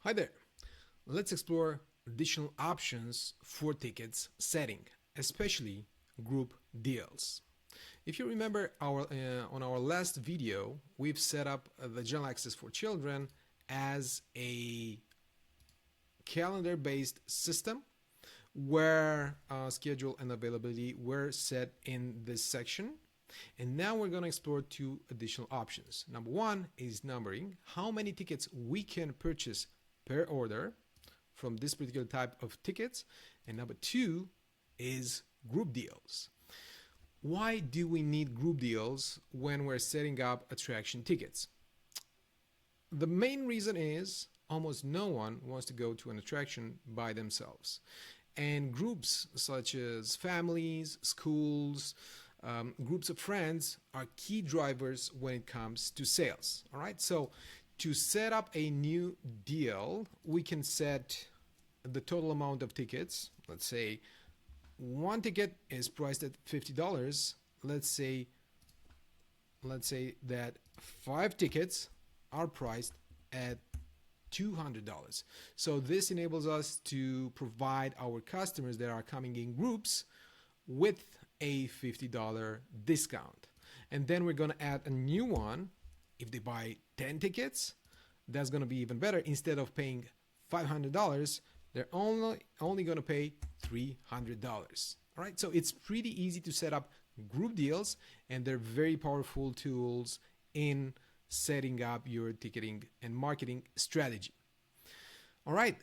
Hi there. Let's explore additional options for tickets setting, especially group deals. If you remember on our last video, we've set up the general access for children as a calendar-based system where schedule and availability were set in this section. And now we're going to explore two additional options. Number one is numbering, how many tickets we can purchase per order from this particular type of tickets. And number two is group deals. Why do we need group deals when we're setting up attraction tickets? The main reason is almost no one wants to go to an attraction by themselves. And groups such as families, schools, groups of friends are key drivers when it comes to sales. All right, so to set up a new deal, we can set the total amount of tickets. Let's say one ticket is priced at $50. Let's say that 5 tickets are priced at $200. So this enables us to provide our customers that are coming in groups with a $50 discount. And then we're going to add a new one. If they buy 10 tickets, that's going to be even better. Instead of paying $500, they're only going to pay $300. All right, so it's pretty easy to set up group deals, and they're very powerful tools in setting up your ticketing and marketing strategy. All right,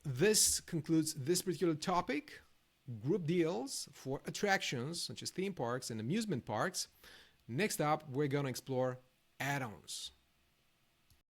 this concludes this particular topic, group deals for attractions such as theme parks and amusement parks. Next up, we're going to explore add-ons.